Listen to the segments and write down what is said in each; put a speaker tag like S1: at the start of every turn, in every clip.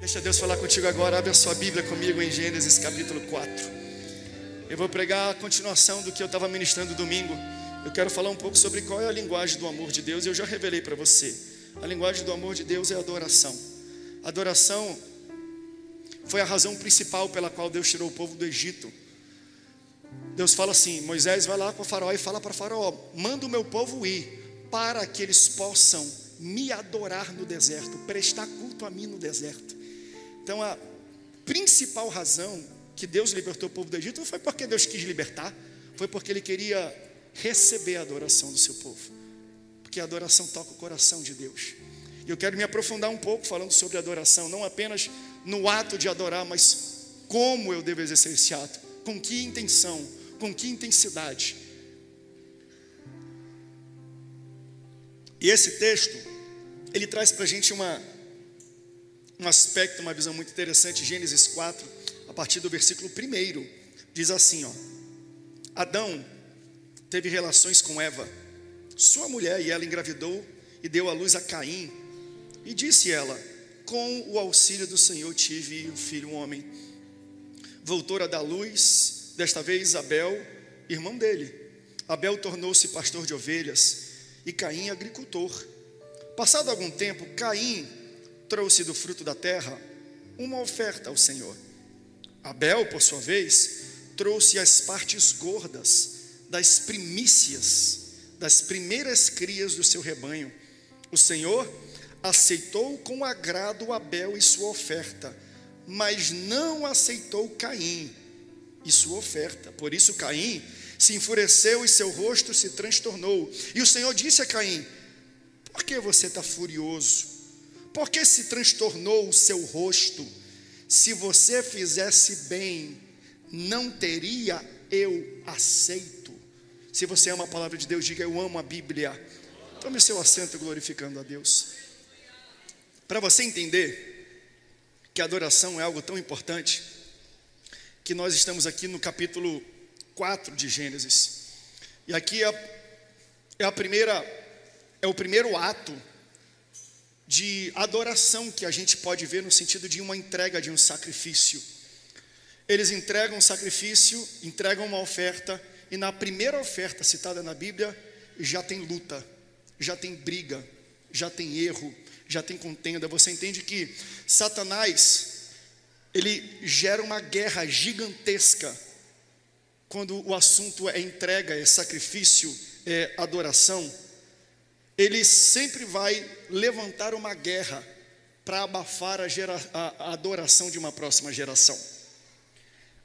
S1: Deixa Deus falar contigo agora. Abre a sua Bíblia comigo em Gênesis capítulo 4. Eu vou pregar a continuação do que eu estava ministrando domingo. Eu quero falar um pouco sobre qual é a linguagem do amor de Deus. Eu já revelei para você. A linguagem do amor de Deus é a adoração. A adoração foi a razão principal pela qual Deus tirou o povo do Egito. Deus fala assim: Moisés, vai lá com o faraó e fala para o faraó: manda o meu povo ir, para que eles possam me adorar no deserto, prestar culto a mim no deserto. Então a principal razão que Deus libertou o povo do Egito não foi porque Deus quis libertar, foi porque Ele queria receber a adoração do seu povo, porque a adoração toca o coração de Deus. E eu quero me aprofundar um pouco falando sobre adoração, não apenas no ato de adorar, mas como eu devo exercer esse ato, com que intenção, com que intensidade. E esse texto, ele traz para a gente um aspecto, uma visão muito interessante. Gênesis 4, a partir do versículo 1, diz assim, ó: Adão teve relações com Eva, sua mulher, e ela engravidou e deu à luz a Caim. E disse ela: com o auxílio do Senhor tive um filho, um homem. Voltou a dar luz, desta vez Abel, irmão dele. Abel tornou-se pastor de ovelhas e Caim agricultor. Passado algum tempo, Caim trouxe do fruto da terra uma oferta ao Senhor. Abel, por sua vez, trouxe as partes gordas das primícias, das primeiras crias do seu rebanho. O Senhor aceitou com agrado Abel e sua oferta, mas não aceitou Caim e sua oferta. Por isso Caim se enfureceu e seu rosto se transtornou. E o Senhor disse a Caim: por que você está furioso? Por que se transtornou o seu rosto? Se você fizesse bem, não teria eu aceito. Se você ama a palavra de Deus, diga: eu amo a Bíblia. Tome seu assento glorificando a Deus. Para você entender que a adoração é algo tão importante, que nós estamos aqui no capítulo 4 de Gênesis. E aqui é o primeiro ato de adoração que a gente pode ver no sentido de uma entrega de um sacrifício. Eles entregam um sacrifício, entregam uma oferta, e na primeira oferta citada na Bíblia já tem luta, já tem briga, já tem erro, já tem contenda. Você entende que Satanás, ele gera uma guerra gigantesca quando o assunto é entrega, é sacrifício, é adoração. Ele sempre vai levantar uma guerra para abafar a adoração de uma próxima geração.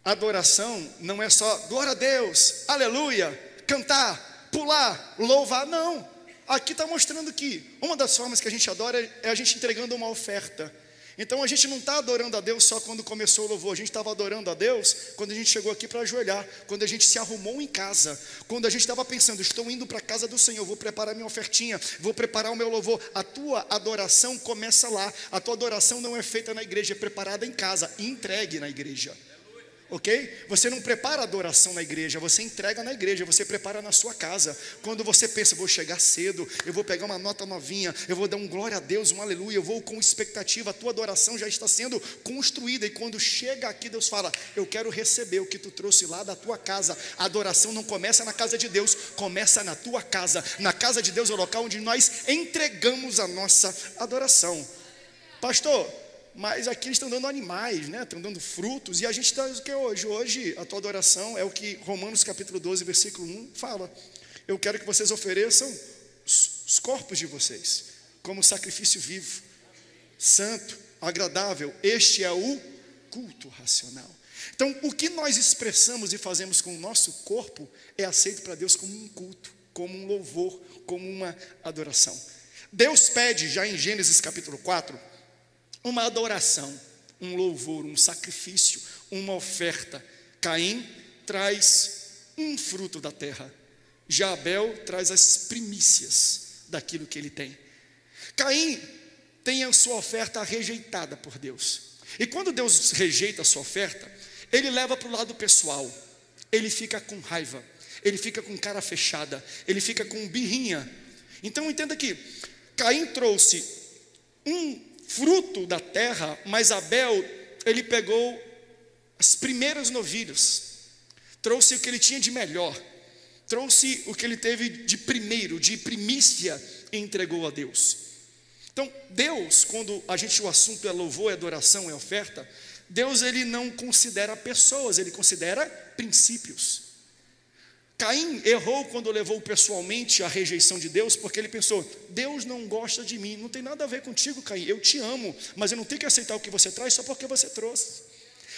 S1: Adoração não é só glória a Deus, aleluia, cantar, pular, louvar, não. Aqui está mostrando que uma das formas que a gente adora é a gente entregando uma oferta. Então a gente não está adorando a Deus só quando começou o louvor. A gente estava adorando a Deus quando a gente chegou aqui para ajoelhar, quando a gente se arrumou em casa, quando a gente estava pensando: estou indo para a casa do Senhor, vou preparar minha ofertinha, vou preparar o meu louvor. A tua adoração começa lá. A tua adoração não é feita na igreja, é preparada em casa e entregue na igreja. Ok? Você não prepara a adoração na igreja, você entrega na igreja, você prepara na sua casa. Quando você pensa: vou chegar cedo, eu vou pegar uma nota novinha, eu vou dar um glória a Deus, um aleluia, eu vou com expectativa, a tua adoração já está sendo construída. E quando chega aqui, Deus fala: eu quero receber o que tu trouxe lá da tua casa. A adoração não começa na casa de Deus, começa na tua casa. Na casa de Deus é o local onde nós entregamos a nossa adoração. Pastor, mas aqui eles estão dando animais, né? Estão dando frutos. E a gente está o que hoje? Hoje a tua adoração é o que Romanos capítulo 12, versículo 1 fala: eu quero que vocês ofereçam os corpos de vocês como sacrifício vivo, santo, agradável. Este é o culto racional. Então o que nós expressamos e fazemos com o nosso corpo é aceito para Deus como um culto, como um louvor, como uma adoração. Deus pede já em Gênesis capítulo 4 uma adoração, um louvor, um sacrifício, uma oferta. Caim traz um fruto da terra, já Abel traz as primícias daquilo que ele tem. Caim tem a sua oferta rejeitada por Deus, e quando Deus rejeita a sua oferta, ele leva para o lado pessoal, ele fica com raiva, ele fica com cara fechada, ele fica com birrinha. Então entenda que Caim trouxe um fruto da terra, mas Abel, ele pegou as primeiras novilhas, trouxe o que ele tinha de melhor, trouxe o que ele teve de primeiro, de primícia, e entregou a Deus. Então, Deus, quando o assunto é louvor, é adoração, é oferta, Deus, ele não considera pessoas, ele considera princípios. Caim errou quando levou pessoalmente a rejeição de Deus, porque ele pensou: Deus não gosta de mim. Não tem nada a ver contigo, Caim, eu te amo, mas eu não tenho que aceitar o que você traz só porque você trouxe.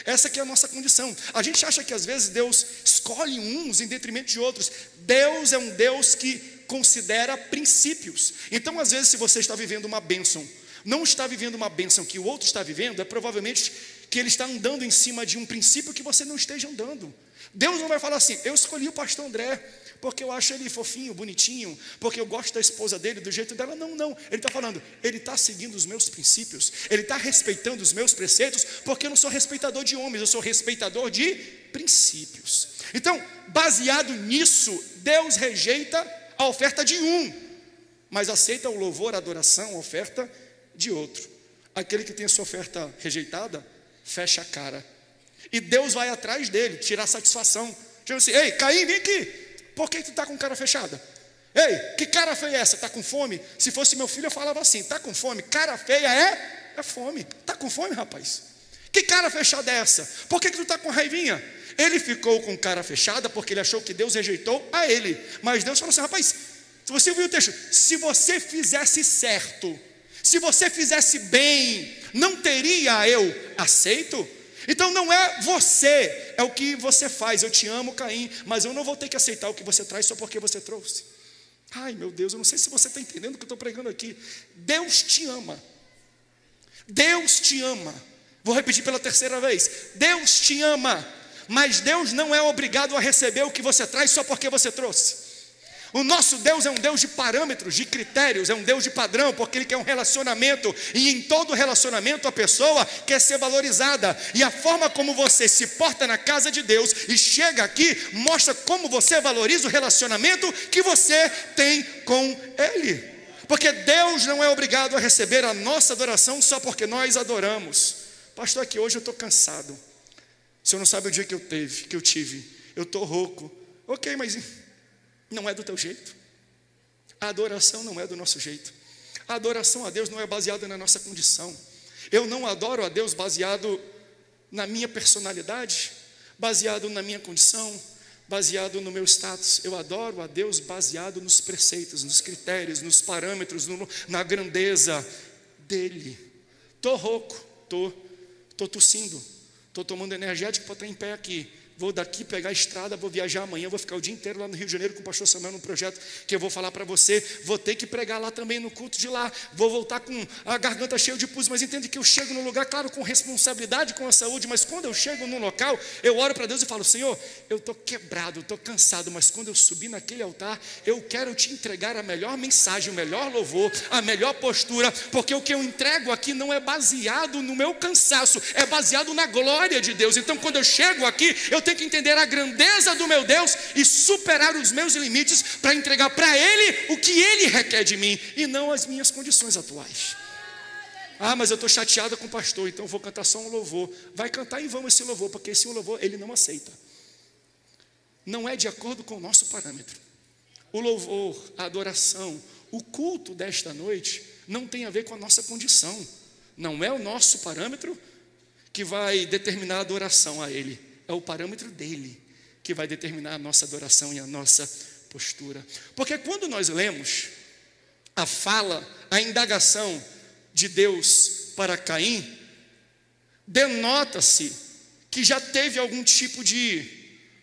S1: Essa que é a nossa condição. A gente acha que às vezes Deus escolhe uns em detrimento de outros. Deus é um Deus que considera princípios. Então, às vezes, se você está vivendo uma bênção, não está vivendo uma bênção que o outro está vivendo, é provavelmente que ele está andando em cima de um princípio que você não esteja andando. Deus não vai falar assim: eu escolhi o pastor André porque eu acho ele fofinho, bonitinho, porque eu gosto da esposa dele, do jeito dela. Não, ele está falando, ele está seguindo os meus princípios, ele está respeitando os meus preceitos, porque eu não sou respeitador de homens, eu sou respeitador de princípios. Então, baseado nisso, Deus rejeita a oferta de um, mas aceita o louvor, a adoração, a oferta de outro. Aquele que tem a sua oferta rejeitada, fecha a cara, e Deus vai atrás dele, tirar satisfação. Tipo assim: ei, Caim, vem aqui. Por que tu está com cara fechada? Ei, que cara feia é essa? Está com fome? Se fosse meu filho eu falava assim: está com fome? Cara feia é fome. Está com fome, rapaz? Que cara fechada é essa? Por que tu está com raivinha? Ele ficou com cara fechada porque ele achou que Deus rejeitou a ele. Mas Deus falou assim: rapaz, se você ouviu o texto, se você fizesse certo, se você fizesse bem, não teria eu aceito? Então não é você, é o que você faz. Eu te amo, Caim, mas eu não vou ter que aceitar o que você traz só porque você trouxe. Ai, meu Deus, eu não sei se você está entendendo o que eu estou pregando aqui. Deus te ama. Deus te ama. Vou repetir pela terceira vez: Deus te ama, mas Deus não é obrigado a receber o que você traz só porque você trouxe. O nosso Deus é um Deus de parâmetros, de critérios, é um Deus de padrão, porque Ele quer um relacionamento, e em todo relacionamento a pessoa quer ser valorizada, e a forma como você se porta na casa de Deus e chega aqui, mostra como você valoriza o relacionamento que você tem com Ele, porque Deus não é obrigado a receber a nossa adoração só porque nós adoramos. Pastor, aqui hoje eu estou cansado. O senhor não sabe o dia que eu tive, eu estou rouco. Ok, mas não é do teu jeito. A adoração não é do nosso jeito. A adoração a Deus não é baseada na nossa condição. Eu não adoro a Deus baseado na minha personalidade, baseado na minha condição, baseado no meu status. Eu adoro a Deus baseado nos preceitos, nos critérios, nos parâmetros, na grandeza dEle. Estou rouco, estou tossindo, estou tomando energético para estar em pé aqui. Vou daqui pegar a estrada, vou viajar amanhã, vou ficar o dia inteiro lá no Rio de Janeiro com o pastor Samuel num projeto que eu vou falar para você. Vou ter que pregar lá também no culto de lá. Vou voltar com a garganta cheia de pus, mas entende que eu chego no lugar, claro, com responsabilidade com a saúde, mas quando eu chego num local, eu oro para Deus e falo: Senhor, eu estou quebrado, estou cansado, mas quando eu subir naquele altar, eu quero te entregar a melhor mensagem, o melhor louvor, a melhor postura, porque o que eu entrego aqui não é baseado no meu cansaço, é baseado na glória de Deus. Então quando eu chego aqui, eu tenho que entender a grandeza do meu Deus e superar os meus limites para entregar para Ele o que Ele requer de mim e não as minhas condições atuais. Ah, mas eu estou chateada com o pastor, então eu vou cantar só um louvor. Vai cantar e vamos esse louvor, porque esse louvor Ele não aceita. Não é de acordo com o nosso parâmetro. O louvor, a adoração, o culto desta noite não tem a ver com a nossa condição. Não é o nosso parâmetro que vai determinar a adoração a Ele. É o parâmetro dele que vai determinar a nossa adoração e a nossa postura. Porque quando nós lemos a fala, a indagação de Deus para Caim, denota-se que já teve algum tipo de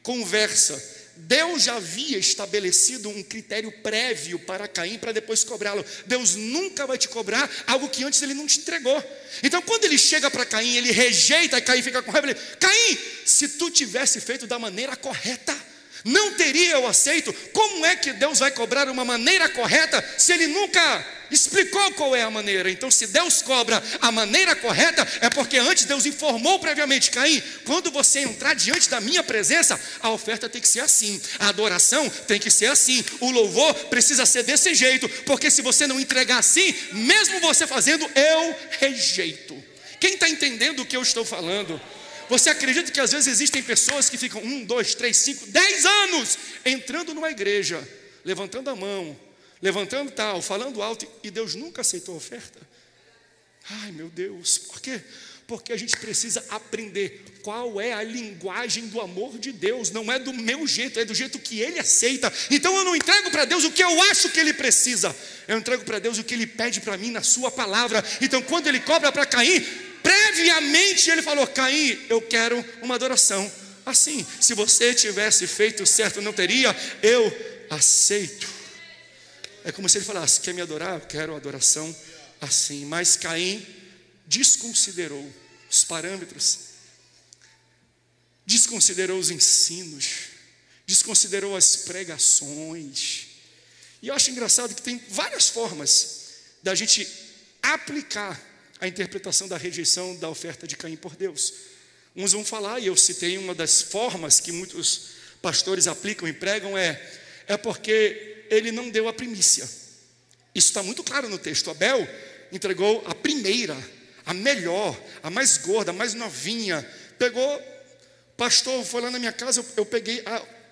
S1: conversa. Deus já havia estabelecido um critério prévio para Caim, para depois cobrá-lo. Deus nunca vai te cobrar algo que antes Ele não te entregou. Então quando Ele chega para Caim, Ele rejeita, e Caim fica com raiva. Ele: Caim, se tu tivesse feito da maneira correta, não teria eu aceito. Como é que Deus vai cobrar uma maneira correta se Ele nunca
S2: explicou qual é a maneira. Então, se Deus cobra a maneira correta, é porque antes Deus informou previamente: Caim, quando você entrar diante da minha presença, a oferta tem que ser assim, a adoração tem que ser assim, o louvor precisa ser desse jeito, porque se você não entregar assim, mesmo você fazendo, eu rejeito. Quem está entendendo o que eu estou falando? Você acredita que às vezes existem pessoas que ficam 1, 2, 3, 5, 10 anos entrando numa igreja, levantando a mão, levantando tal, falando alto, e Deus nunca aceitou a oferta? Ai, meu Deus, por quê? Porque a gente precisa aprender qual é a linguagem do amor de Deus. Não é do meu jeito, é do jeito que Ele aceita. Então eu não entrego para Deus o que eu acho que Ele precisa, eu entrego para Deus o que Ele pede para mim na sua palavra. Então quando Ele cobra para Caim, previamente Ele falou: Caim, eu quero uma adoração assim. Se você tivesse feito certo, não teria, eu aceito. É como se Ele falasse: quer me adorar? Eu quero adoração assim. Mas Caim desconsiderou os parâmetros, desconsiderou os ensinos, desconsiderou as pregações. E eu acho engraçado que tem várias formas da gente aplicar a interpretação da rejeição da oferta de Caim por Deus. Uns vão falar, e eu citei uma das formas que muitos pastores aplicam e pregam, é porque ele não deu a primícia. Isso está muito claro no texto. Abel entregou a primeira, a melhor, a mais gorda, a mais novinha. Pegou, pastor, foi lá na minha casa, eu peguei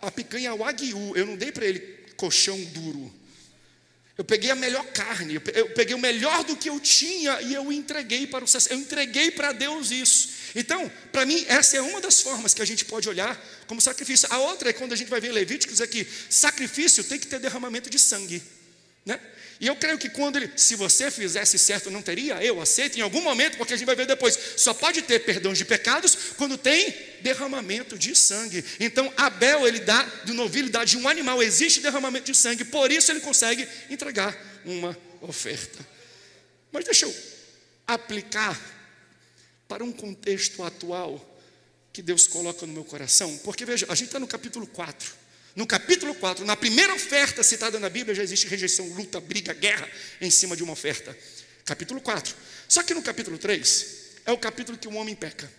S2: a picanha wagyu, eu não dei para ele colchão duro. Eu peguei a melhor carne, eu peguei o melhor do que eu tinha e eu entreguei para o sacerdote, eu entreguei para Deus isso. Então, para mim, essa é uma das formas que a gente pode olhar como sacrifício. A outra é quando a gente vai ver em Levíticos aqui: sacrifício tem que ter derramamento de sangue, né? E eu creio que se você fizesse certo, não teria, eu aceito em algum momento, porque a gente vai ver depois, só pode ter perdão de pecados quando tem derramamento de sangue. Então Abel, ele dá do novilho, dá de um animal, existe derramamento de sangue, por isso ele consegue entregar uma oferta. Mas deixa eu aplicar para um contexto atual que Deus coloca no meu coração, porque veja, a gente está no capítulo 4. No capítulo 4, na primeira oferta citada na Bíblia, já existe rejeição, luta, briga, guerra em cima de uma oferta. Capítulo 4. Só que no capítulo 3 é o capítulo que o homem peca.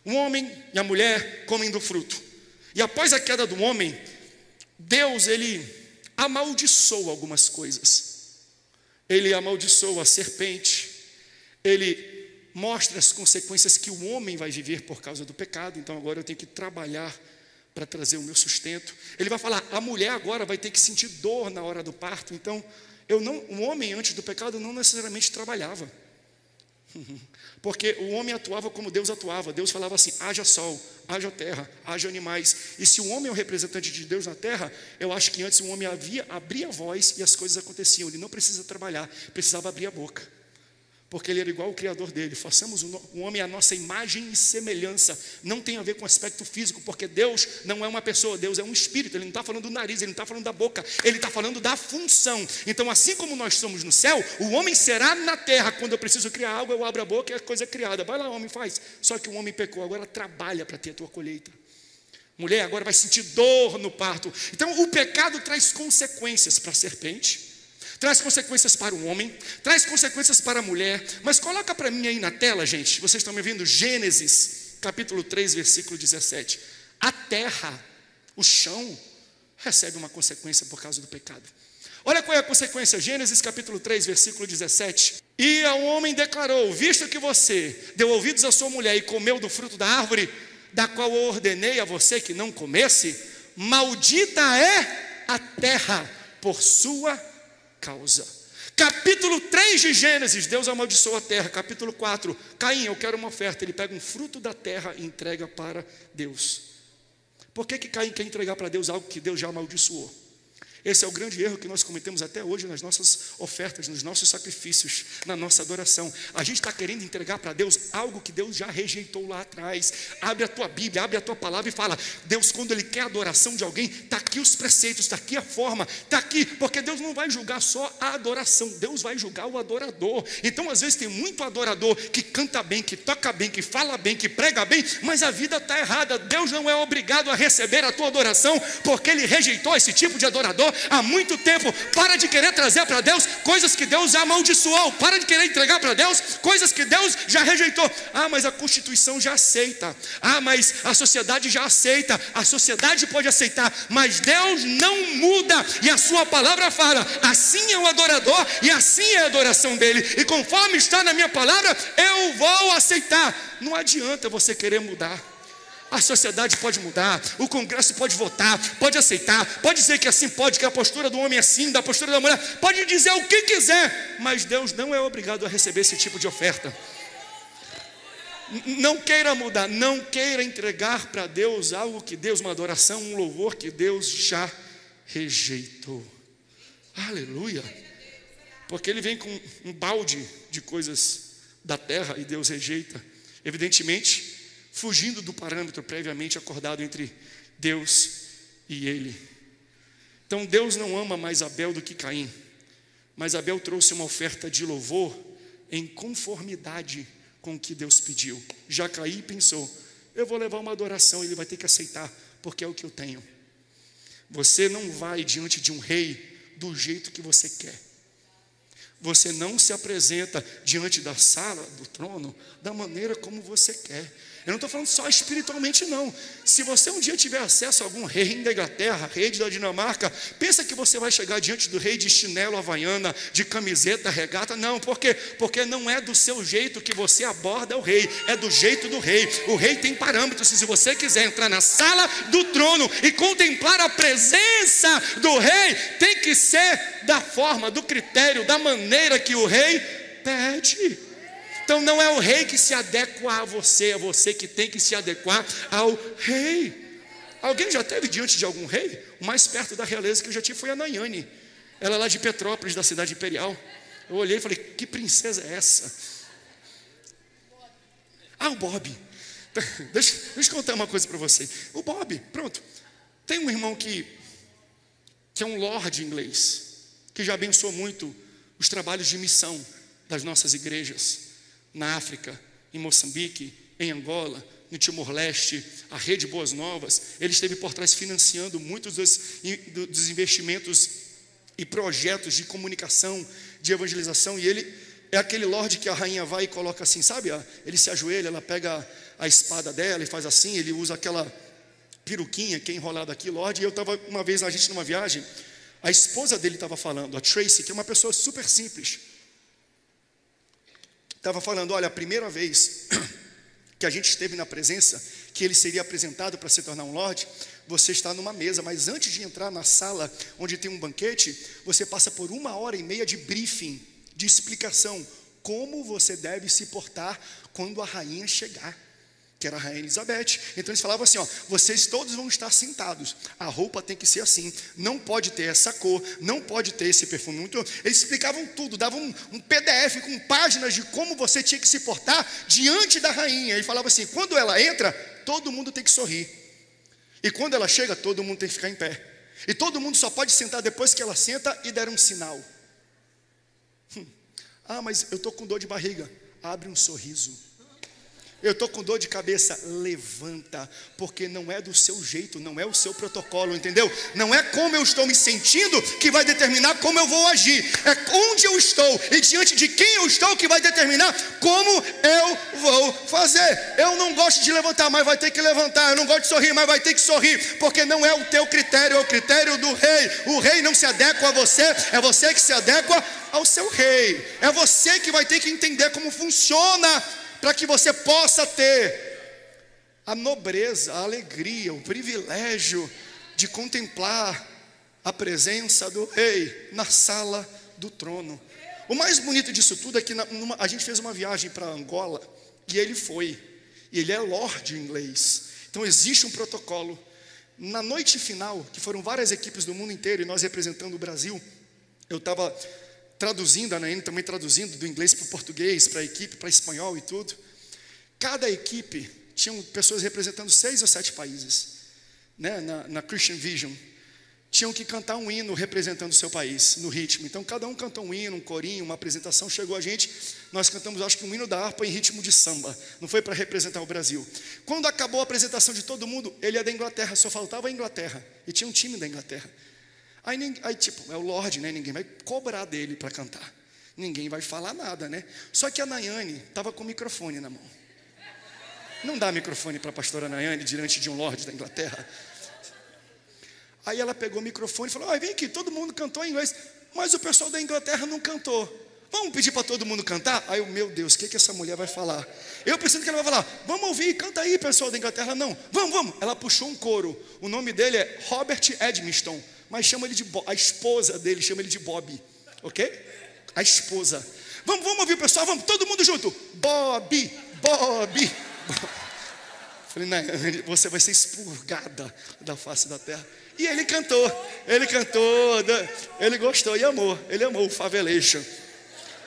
S2: O homem e a mulher comem do fruto. E após a queda do homem, Deus, ele amaldiçoa algumas coisas. Ele amaldiçoa a serpente. Ele mostra as consequências que o homem vai viver por causa do pecado. Então agora eu tenho que trabalhar para trazer o meu sustento. Ele vai falar: a mulher agora vai ter que sentir dor na hora do parto. Então, o homem antes do pecado não necessariamente trabalhava, porque o homem atuava como Deus atuava. Deus falava assim: haja sol, haja terra, haja animais. E se o homem é o representante de Deus na terra, eu acho que antes o homem abria a voz e as coisas aconteciam. Ele não precisa trabalhar, precisava abrir a boca, porque ele era igual ao Criador dele. Façamos o homem à nossa imagem e semelhança. Não tem a ver com o aspecto físico, porque Deus não é uma pessoa, Deus é um espírito. Ele não está falando do nariz, ele não está falando da boca, ele está falando da função. Então, assim como nós somos no céu, o homem será na terra. Quando eu preciso criar algo, eu abro a boca e a coisa é criada. Vai lá, homem, faz. Só que o homem pecou, agora trabalha para ter a tua colheita. Mulher agora vai sentir dor no parto. Então, o pecado traz consequências para a serpente, traz consequências para o homem, traz consequências para a mulher. Mas coloca para mim aí na tela, gente, vocês estão me vendo? Gênesis, capítulo 3, versículo 17. A terra, o chão, recebe uma consequência por causa do pecado. Olha qual é a consequência. Gênesis, capítulo 3, versículo 17. E ao homem declarou: visto que você deu ouvidos à sua mulher e comeu do fruto da árvore, da qual eu ordenei a você que não comesse, maldita é a terra por sua causa. Capítulo 3 de Gênesis, Deus amaldiçoou a terra. Capítulo 4, Caim, eu quero uma oferta. Ele pega um fruto da terra e entrega para Deus. Por que Caim quer entregar para Deus algo que Deus já amaldiçoou? Esse é o grande erro que nós cometemos até hoje nas nossas ofertas, nos nossos sacrifícios, na nossa adoração. A gente está querendo entregar para Deus algo que Deus já rejeitou lá atrás. Abre a tua Bíblia, abre a tua palavra e fala: Deus, quando Ele quer a adoração de alguém, está aqui os preceitos, está aqui a forma, está aqui, porque Deus não vai julgar só a adoração, Deus vai julgar o adorador. Então às vezes tem muito adorador que canta bem, que toca bem, que fala bem, que prega bem, mas a vida está errada. Deus não é obrigado a receber a tua adoração, porque Ele rejeitou esse tipo de adorador. adorador há muito tempo. Para de querer trazer para Deus coisas que Deus já amaldiçoou. Para de querer entregar para Deus coisas que Deus já rejeitou. Ah, mas a Constituição já aceita. Ah, mas a sociedade já aceita. A sociedade pode aceitar, mas Deus não muda. E a sua palavra fala: assim é o adorador e assim é a adoração dele. E conforme está na minha palavra, eu vou aceitar. Não adianta você querer mudar. A sociedade pode mudar, o Congresso pode votar, pode aceitar, pode dizer que assim pode, que a postura do homem é assim, da postura da mulher, pode dizer o que quiser, mas Deus não é obrigado a receber esse tipo de oferta. Não queira mudar, não queira entregar para Deus algo que Deus, uma adoração, um louvor que Deus já rejeitou. Aleluia. Porque ele vem com um balde de coisas da terra e Deus rejeita, evidentemente fugindo do parâmetro previamente acordado entre Deus e ele. Então Deus não ama mais Abel do que Caim, mas Abel trouxe uma oferta de louvor em conformidade com o que Deus pediu. Já Caim pensou: eu vou levar uma adoração, ele vai ter que aceitar, porque é o que eu tenho. Você não vai diante de um rei do jeito que você quer. Você não se apresenta diante da sala, do trono, da maneira como você quer. Eu não estou falando só espiritualmente, não. Se você um dia tiver acesso a algum rei da Inglaterra, rei da Dinamarca, pensa que você vai chegar diante do rei de chinelo havaiana, de camiseta, regata. Não, por quê? Porque não é do seu jeito que você aborda o rei, é do jeito do rei. O rei tem parâmetros. Se você quiser entrar na sala do trono e contemplar a presença do rei, tem que ser da forma, do critério, da maneira que o rei pede. Então não é o rei que se adequa a você, é você que tem que se adequar ao rei. Alguém já esteve diante de algum rei? O mais perto da realeza que eu já tive foi a Nayane. Ela é lá de Petrópolis, da cidade imperial. Eu olhei e falei: que princesa é essa? Ah, o Bob. Deixa eu contar uma coisa para você. O Bob, pronto. Tem um irmão que é um lord inglês, que já abençoou muito os trabalhos de missão das nossas igrejas. Na África, em Moçambique, em Angola, no Timor-Leste, a Rede Boas Novas. Ele esteve por trás financiando muitos dos investimentos e projetos de comunicação, de evangelização. E ele é aquele lorde que a rainha vai e coloca assim, sabe? Ele se ajoelha, ela pega a espada dela e faz assim. Ele usa aquela peruquinha que é enrolada aqui, lorde. E eu estava uma vez, a gente numa viagem, a esposa dele estava falando, a Tracy, que é uma pessoa super simples, estava falando: olha, a primeira vez que a gente esteve na presença, que ele seria apresentado para se tornar um lorde, você está numa mesa, mas antes de entrar na sala onde tem um banquete, você passa por 1h30 de briefing, de explicação, como você deve se portar quando a rainha chegar, que era a rainha Elizabeth. Então eles falavam assim: ó, vocês todos vão estar sentados, a roupa tem que ser assim, não pode ter essa cor, não pode ter esse perfume muito. Eles explicavam tudo, davam um PDF com páginas de como você tinha que se portar diante da rainha. E falava assim: quando ela entra, todo mundo tem que sorrir, e quando ela chega, todo mundo tem que ficar em pé, e todo mundo só pode sentar depois que ela senta e der um sinal. Ah, mas eu estou com dor de barriga. Abre um sorriso. Eu estou com dor de cabeça, levanta, porque não é do seu jeito, não é o seu protocolo, entendeu? Não é como eu estou me sentindo que vai determinar como eu vou agir, é onde eu estou e diante de quem eu estou que vai determinar como eu vou fazer. Eu não gosto de levantar, mas vai ter que levantar. Eu não gosto de sorrir, mas vai ter que sorrir, porque não é o teu critério, é o critério do rei. O rei não se adequa a você, é você que se adequa ao seu rei. É você que vai ter que entender como funciona, para que você possa ter a nobreza, a alegria, o privilégio de contemplar a presença do rei na sala do trono. O mais bonito disso tudo é que a gente fez uma viagem para Angola, e ele foi, e ele é lorde inglês. Então existe um protocolo. Na noite final, que foram várias equipes do mundo inteiro, e nós representando o Brasil, eu estava traduzindo, a Naine também traduzindo do inglês para o português, para a equipe, para espanhol e tudo. Cada equipe tinham pessoas representando 6 ou 7 países, né? Na Christian Vision. Tinham que cantar um hino representando o seu país, no ritmo. Então cada um cantou um hino, um corinho, uma apresentação. Chegou a gente, nós cantamos acho que um hino da harpa em ritmo de samba. Não foi para representar o Brasil. Quando acabou a apresentação de todo mundo, ele é da Inglaterra, só faltava a Inglaterra, e tinha um time da Inglaterra. Aí tipo, é o Lorde, né? Ninguém vai cobrar dele para cantar. Ninguém vai falar nada, né? Só que a Nayane estava com o microfone na mão. Não dá microfone para a pastora Nayane diante de um Lorde da Inglaterra. Aí ela pegou o microfone e falou: vem aqui, todo mundo cantou em inglês, mas o pessoal da Inglaterra não cantou. Vamos pedir para todo mundo cantar? Aí eu, meu Deus, o que essa mulher vai falar? Eu pensando que ela vai falar: vamos ouvir, canta aí, pessoal da Inglaterra. Não, vamos. Ela puxou um coro. O nome dele é Robert Edmiston, mas chama ele de Bob. A esposa dele chama ele de Bob, ok? A esposa. Vamos ouvir, pessoal, vamos, todo mundo junto. Bob. Falei: Nayane, você vai ser expurgada da face da terra. E ele cantou, ele gostou e amou, ele amou o Favelation.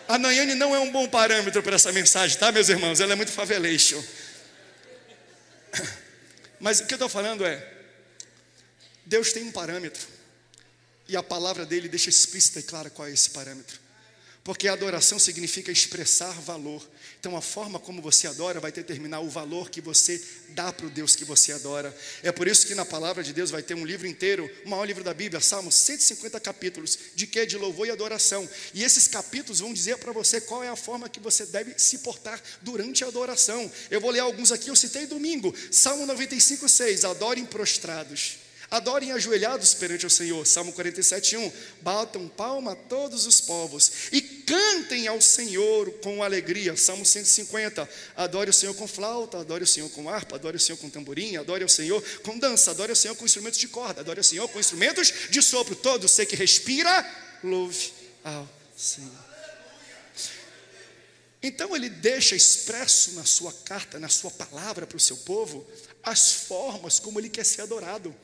S2: A Nayane não é um bom parâmetro para essa mensagem, tá, meus irmãos? Ela é muito Favelation. Mas o que eu estou falando é, Deus tem um parâmetro, e a palavra dele deixa explícita e clara qual é esse parâmetro. Porque adoração significa expressar valor. Então a forma como você adora vai determinar o valor que você dá para o Deus que você adora. É por isso que na palavra de Deus vai ter um livro inteiro, o maior livro da Bíblia, Salmos, 150 capítulos, de quê? De louvor e adoração. E esses capítulos vão dizer para você qual é a forma que você deve se portar durante a adoração. Eu vou ler alguns aqui, eu citei domingo. Salmo 95:6, adorem prostrados. Adorem ajoelhados perante o Senhor. Salmo 47:1. Batam palma a todos os povos e cantem ao Senhor com alegria. Salmo 150. Adore o Senhor com flauta, adore o Senhor com harpa, adore o Senhor com tamborim, adore o Senhor com dança, adore o Senhor com instrumentos de corda, adore o Senhor com instrumentos de sopro. Todo ser que respira, louve ao Senhor. Então ele deixa expresso na sua carta, na sua palavra para o seu povo, as formas como ele quer ser adorado,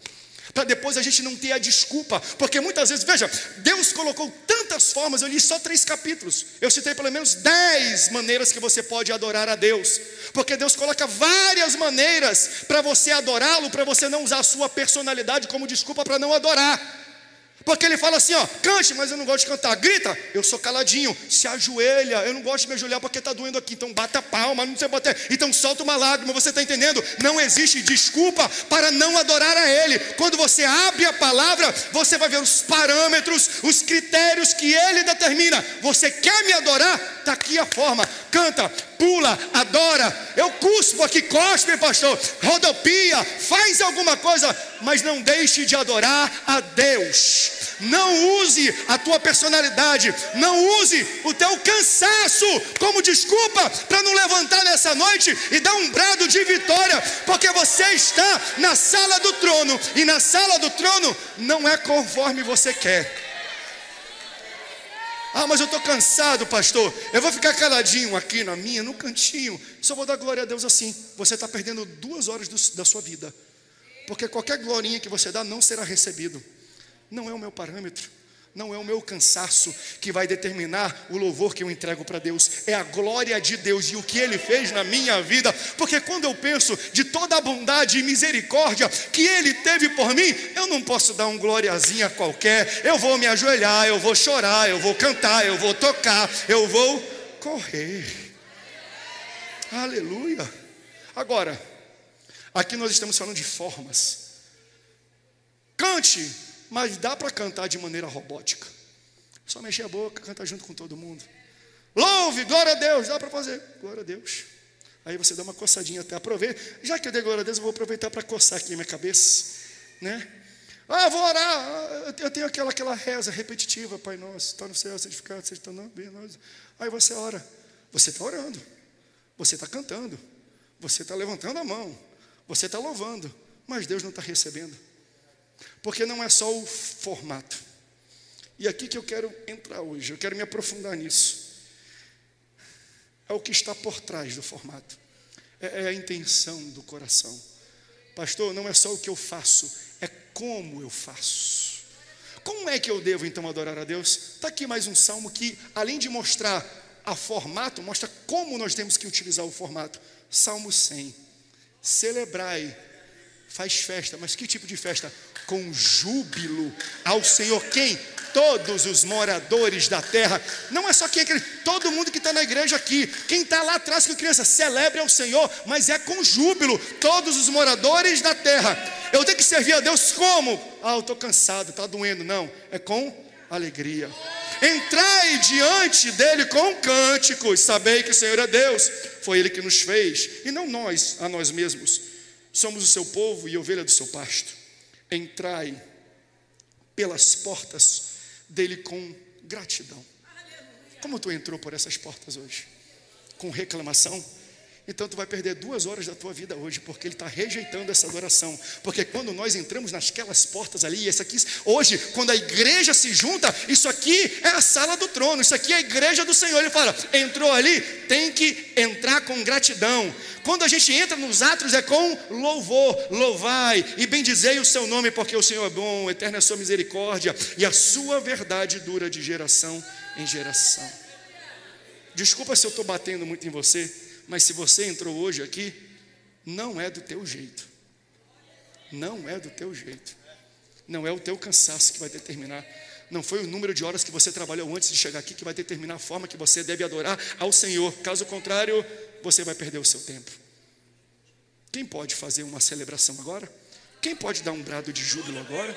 S2: para depois a gente não ter a desculpa, porque muitas vezes, veja, Deus colocou tantas formas. Eu li só 3 capítulos, eu citei pelo menos 10 maneiras que você pode adorar a Deus, porque Deus coloca várias maneiras para você adorá-lo, para você não usar a sua personalidade como desculpa para não adorar. Porque ele fala assim, cante, mas eu não gosto de cantar. Grita, eu sou caladinho. Se ajoelha, eu não gosto de me ajoelhar porque está doendo aqui. Então bata a palma, não sei bater. Então solta uma lágrima, você está entendendo? Não existe desculpa para não adorar a Ele. Quando você abre a palavra, você vai ver os parâmetros, os critérios que Ele determina. Você quer me adorar? Está aqui a forma. Canta, pula, adora. Eu cuspo aqui, cospe, pastor. Rodopia, faz alguma coisa, mas não deixe de adorar a Deus. Não use a tua personalidade, não use o teu cansaço como desculpa para não levantar nessa noite e dar um brado de vitória, porque você está na sala do trono, e na sala do trono não é conforme você quer. Mas eu estou cansado, pastor, eu vou ficar caladinho aqui no cantinho, só vou dar glória a Deus assim. Você está perdendo 2 horas da sua vida, porque qualquer glorinha que você dá não será recebido. Não é o meu parâmetro, não é o meu cansaço que vai determinar o louvor que eu entrego para Deus. É a glória de Deus e o que Ele fez na minha vida. Porque quando eu penso de toda a bondade e misericórdia que Ele teve por mim, eu não posso dar um gloriazinha qualquer. Eu vou me ajoelhar, eu vou chorar, eu vou cantar, eu vou tocar, eu vou correr. Aleluia. Agora, aqui nós estamos falando de formas. Cante, mas dá para cantar de maneira robótica. Só mexer a boca, cantar junto com todo mundo. Louve, glória a Deus, dá para fazer. Glória a Deus. Aí você dá uma coçadinha até. Aproveita. Já que eu dei glória a Deus, eu vou aproveitar para coçar aqui a minha cabeça, né? Vou orar. Eu tenho aquela reza repetitiva. Pai nosso, está no céu, santificado seja teu nome. Aí você ora. Você está orando. Você está cantando. Você está levantando a mão. Você está louvando. Mas Deus não está recebendo. Porque não é só o formato. E aqui que eu quero entrar hoje, eu quero me aprofundar nisso. É o que está por trás do formato. É a intenção do coração. Pastor, não é só o que eu faço, é como eu faço. Como é que eu devo então adorar a Deus? Está aqui mais um salmo que, além de mostrar a formato, mostra como nós temos que utilizar o formato. Salmo 100. Celebrai, faz festa, mas que tipo de festa? Com júbilo ao Senhor. Quem? todos os moradores da terra. Não é só quem é aquele, todo mundo que está na igreja aqui. Quem está lá atrás com criança, celebre ao Senhor, mas é com júbilo. Todos os moradores da terra. Eu tenho que servir a Deus como? Eu estou cansado, está doendo. Não, é com alegria. Entrai diante dele com cânticos, sabei que o Senhor é Deus, foi ele que nos fez, e não nós, a nós mesmos. Somos o seu povo e ovelha do seu pasto. Entrai pelas portas dele com gratidão. Como tu entrou por essas portas hoje? Com reclamação? Então tu vai perder 2 horas da tua vida hoje, porque ele está rejeitando essa adoração. Porque quando nós entramos naquelas portas ali, esse aqui, hoje, quando a igreja se junta, isso aqui é a sala do trono, isso aqui é a igreja do Senhor. Ele fala, entrou ali, tem que entrar com gratidão. Quando a gente entra nos atos é com louvor, louvai e bendizei o seu nome, porque o Senhor é bom, eterna é a sua misericórdia, e a sua verdade dura de geração em geração. Desculpa se eu estou batendo muito em você, mas se você entrou hoje aqui, não é do teu jeito. Não é do teu jeito. Não é o teu cansaço que vai determinar. Não foi o número de horas que você trabalhou antes de chegar aqui que vai determinar a forma que você deve adorar ao Senhor. Caso contrário, você vai perder o seu tempo. Quem pode fazer uma celebração agora? Quem pode dar um brado de júbilo agora?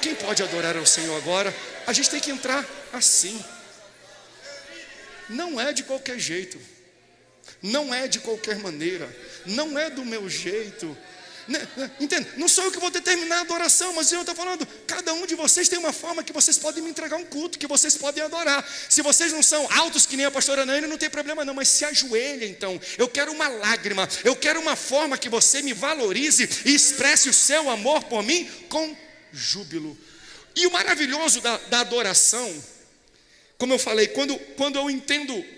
S2: Quem pode adorar ao Senhor agora? A gente tem que entrar assim. Não é de qualquer jeito. Não é de qualquer maneira, não é do meu jeito, entende? Não sou eu que vou determinar a adoração, mas eu estou falando, cada um de vocês tem uma forma que vocês podem me entregar um culto, que vocês podem adorar. Se vocês não são altos que nem a pastora Nani, não tem problema não, mas se ajoelha então. Eu quero uma lágrima, eu quero uma forma que você me valorize e expresse o seu amor por mim com júbilo. E o maravilhoso da adoração, como eu falei, quando eu entendo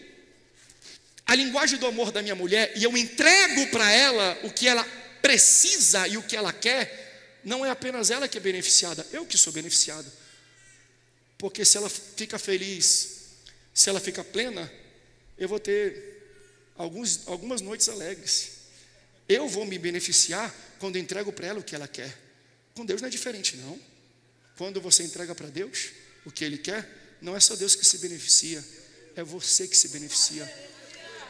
S2: a linguagem do amor da minha mulher, e eu entrego para ela o que ela precisa e o que ela quer, não é apenas ela que é beneficiada, eu que sou beneficiado. Porque se ela fica feliz, se ela fica plena, eu vou ter algumas noites alegres. Eu vou me beneficiar quando entrego para ela o que ela quer. Com Deus não é diferente não. Quando você entrega para Deus o que Ele quer, não é só Deus que se beneficia, é você que se beneficia.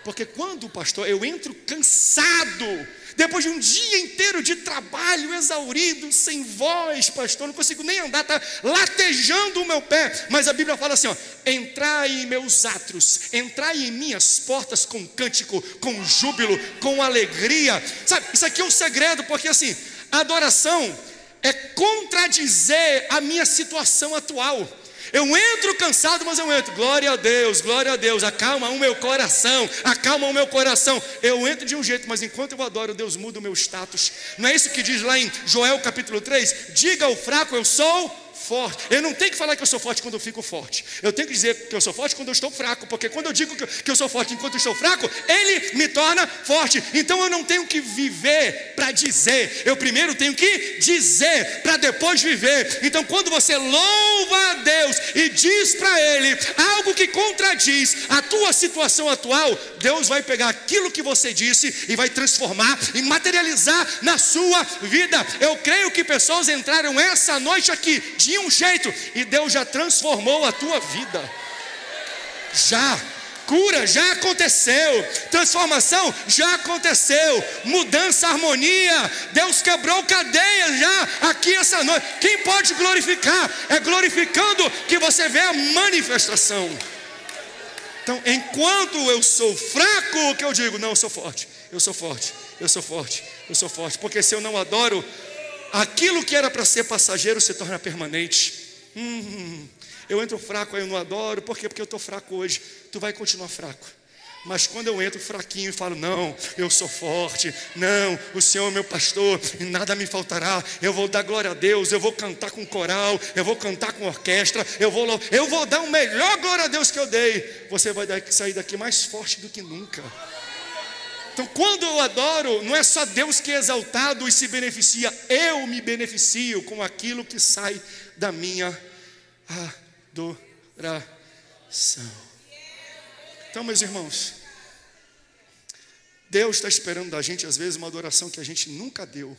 S2: Porque quando, pastor, eu entro cansado, depois de um dia inteiro de trabalho, exaurido, sem voz, pastor, não consigo nem andar, está latejando o meu pé. Mas a Bíblia fala assim, ó, entrai em meus átrios, entrai em minhas portas com cântico, com júbilo, com alegria. Sabe, isso aqui é um segredo, porque assim, a adoração é contradizer a minha situação atual. Eu entro cansado, mas eu entro, glória a Deus, acalma o meu coração, acalma o meu coração. Eu entro de um jeito, mas enquanto eu adoro, Deus muda o meu status. Não é isso que diz lá em Joel capítulo 3? Diga ao fraco, eu sou forte. Eu não tenho que falar que eu sou forte quando eu fico forte. Eu tenho que dizer que eu sou forte quando eu estou fraco. Porque quando eu digo que eu sou forte enquanto eu estou fraco, Ele me torna forte. Então eu não tenho que viver para dizer. Eu primeiro tenho que dizer para depois viver. Então quando você louva a Deus e diz para Ele algo que contradiz a tua situação atual, Deus vai pegar aquilo que você disse e vai transformar e materializar na sua vida. Eu creio que pessoas entraram essa noite aqui de um jeito e Deus já transformou a tua vida. Já. Cura já aconteceu, transformação já aconteceu, mudança, harmonia, Deus quebrou cadeias já aqui essa noite. Quem pode glorificar? É glorificando que você vê a manifestação. Então, enquanto eu sou fraco, o que eu digo? Não, eu sou forte, eu sou forte, eu sou forte, eu sou forte. Porque se eu não adoro, aquilo que era para ser passageiro se torna permanente. Eu entro fraco, aí eu não adoro. Por quê? Porque eu estou fraco hoje. Tu vai continuar fraco. Mas quando eu entro fraquinho e falo, não, eu sou forte, não, o Senhor é meu pastor e nada me faltará, eu vou dar glória a Deus, eu vou cantar com coral, eu vou cantar com orquestra, eu vou dar o melhor glória a Deus que eu dei. Você vai sair daqui mais forte do que nunca. Então quando eu adoro, não é só Deus que é exaltado e se beneficia, eu me beneficio com aquilo que sai da minha adoração. Então, meus irmãos, Deus está esperando da gente, às vezes, uma adoração que a gente nunca deu.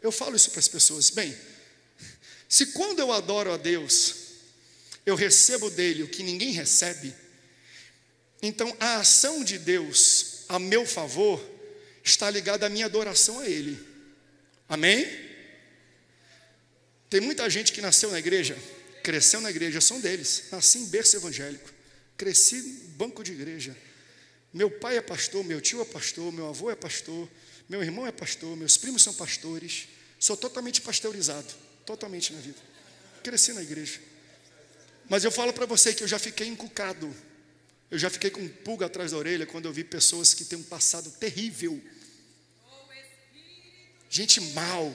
S2: Eu falo isso para as pessoas. Bem, se quando eu adoro a Deus, eu recebo dele o que ninguém recebe, então a ação de Deus a meu favor está ligada à minha adoração a ele. Amém? Tem muita gente que nasceu na igreja, cresceu na igreja, são deles. Nasci em berço evangélico, cresci em banco de igreja. Meu pai é pastor, meu tio é pastor, meu avô é pastor, meu irmão é pastor, meus primos são pastores. Sou totalmente pasteurizado, totalmente na vida. Cresci na igreja. Mas eu falo para você que eu já fiquei encucado. Eu já fiquei com pulga atrás da orelha quando eu vi pessoas que têm um passado terrível. Gente mal,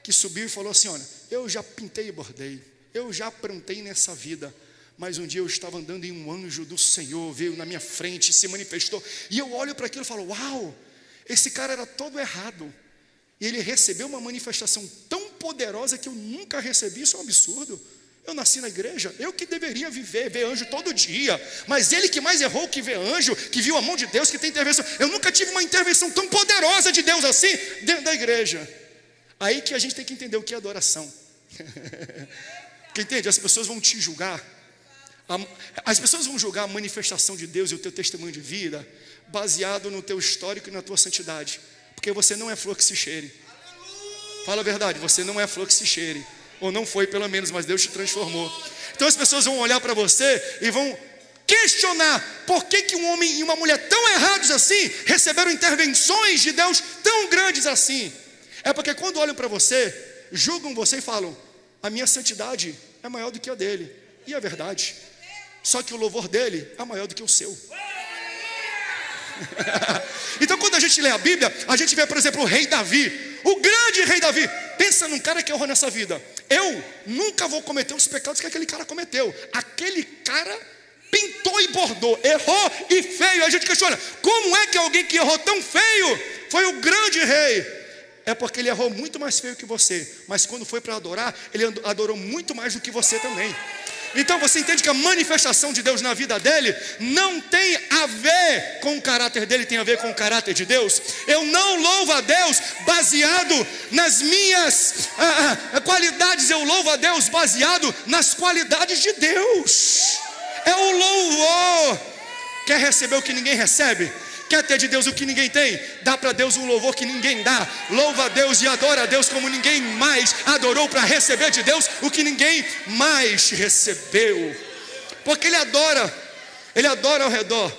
S2: que subiu e falou assim: olha, eu já pintei e bordei, eu já aprontei nessa vida, mas um dia eu estava andando e um anjo do Senhor veio na minha frente, se manifestou, e eu olho para aquilo e falo: uau, esse cara era todo errado, e ele recebeu uma manifestação tão poderosa que eu nunca recebi. Isso é um absurdo. Eu nasci na igreja, eu que deveria ver anjo todo dia, mas ele que mais errou que vê anjo, que viu a mão de Deus, que tem intervenção. Eu nunca tive uma intervenção tão poderosa de Deus assim dentro da igreja. Aí que a gente tem que entender o que é adoração. Porque entende? As pessoas vão te julgar, as pessoas vão julgar a manifestação de Deus e o teu testemunho de vida baseado no teu histórico e na tua santidade, porque você não é flor que se cheire. Fala a verdade, você não é flor que se cheire. Ou não foi, pelo menos, mas Deus te transformou. Então as pessoas vão olhar para você e vão questionar por que um homem e uma mulher tão errados assim receberam intervenções de Deus tão grandes assim. É porque quando olham para você, julgam você e falam: a minha santidade é maior do que a dele. E é verdade. Só que o louvor dele é maior do que o seu. Então quando a gente lê a Bíblia, a gente vê, por exemplo, o rei Davi, o grande rei Davi. Pensa num cara que errou nessa vida. Eu nunca vou cometer os pecados que aquele cara cometeu. Aquele cara pintou e bordou, errou e feio. A gente questiona: como é que alguém que errou tão feio foi o grande rei? É porque ele errou muito mais feio que você, mas quando foi para adorar, ele adorou muito mais do que você também. Então você entende que a manifestação de Deus na vida dele não tem a ver com o caráter dele, tem a ver com o caráter de Deus. Eu não louvo a Deus baseado nas minhas qualidades, eu louvo a Deus baseado nas qualidades de Deus. É o louvor. Quer receber o que ninguém recebe? Quer ter de Deus o que ninguém tem? Dá para Deus um louvor que ninguém dá. Louva a Deus e adora a Deus como ninguém mais adorou, para receber de Deus o que ninguém mais recebeu. Porque Ele adora ao redor.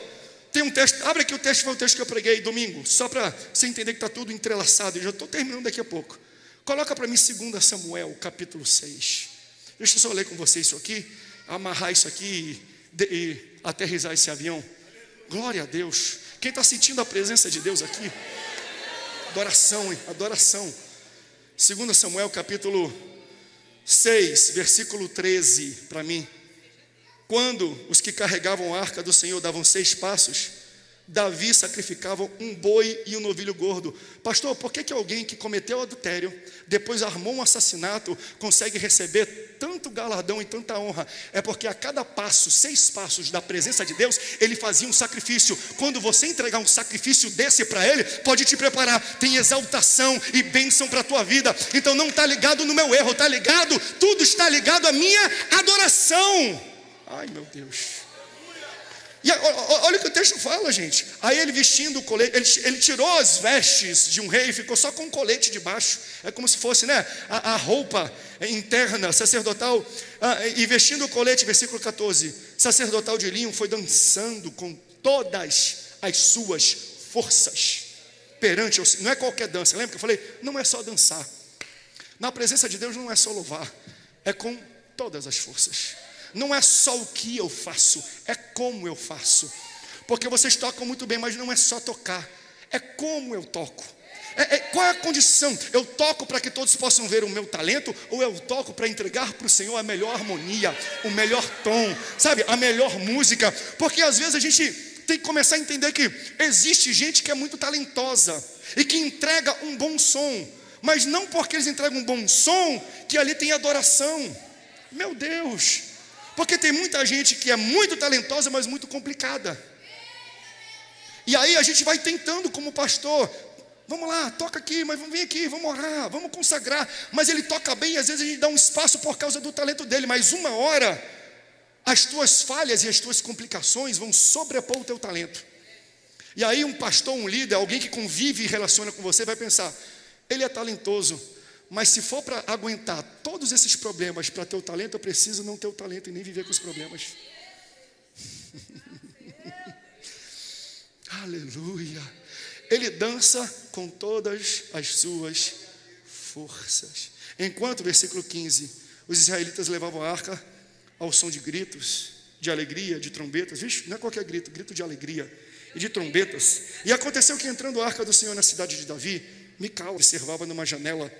S2: Tem um texto, abre aqui o texto, foi o texto que eu preguei domingo, só para você entender que está tudo entrelaçado. Eu já estou terminando daqui a pouco. Coloca para mim 2 Samuel, capítulo 6. Deixa eu só ler com você isso aqui, amarrar isso aqui e aterrissar esse avião. Glória a Deus. Quem está sentindo a presença de Deus aqui? Adoração, hein? Adoração. 2 Samuel capítulo 6, versículo 13, para mim. Quando os que carregavam a arca do Senhor davam 6 passos, Davi sacrificava um boi e um novilho gordo. Pastor, por que alguém que cometeu adultério, depois armou um assassinato, consegue receber tanto galardão e tanta honra? É porque a cada passo, 6 passos da presença de Deus, ele fazia um sacrifício. Quando você entregar um sacrifício desse para ele, pode te preparar, tem exaltação e bênção para a tua vida. Então não está ligado no meu erro, está ligado, tudo está ligado à minha adoração. Ai meu Deus. E olha o que o texto fala, gente. Aí ele vestindo o colete, ele tirou as vestes de um rei e ficou só com um colete de baixo. É como se fosse, né, a roupa interna sacerdotal. E vestindo o colete, versículo 14, sacerdotal de linho, foi dançando com todas as suas forças perante, não é qualquer dança. Lembra que eu falei? Não é só dançar. Na presença de Deus não é só louvar, é com todas as forças. Não é só o que eu faço, é como eu faço. Porque vocês tocam muito bem, mas não é só tocar, é como eu toco. Qual é a condição? Eu toco para que todos possam ver o meu talento, ou eu toco para entregar para o Senhor a melhor harmonia, o melhor tom, sabe, a melhor música? Porque às vezes a gente tem que começar a entender que existe gente que é muito talentosa e que entrega um bom som, mas não porque eles entregam um bom som que ali tem adoração. Meu Deus! Porque tem muita gente que é muito talentosa, mas muito complicada. E aí a gente vai tentando como pastor vamos lá, toca aqui, mas vem aqui, vamos orar, vamos consagrar. Mas ele toca bem e às vezes a gente dá um espaço por causa do talento dele. Mas uma hora, as tuas falhas e as tuas complicações vão sobrepor o teu talento. E aí um pastor, um líder, alguém que convive e relaciona com você vai pensar, ele é talentoso, mas se for para aguentar todos esses problemas para ter o talento, eu preciso não ter o talento e nem viver com os problemas. Aleluia. Ele dança com todas as suas forças. Enquanto, versículo 15, os israelitas levavam a arca ao som de gritos, de alegria, de trombetas. Vixe, não é qualquer grito, grito de alegria e de trombetas. E aconteceu que, entrando a arca do Senhor na cidade de Davi, Mical observava numa janela,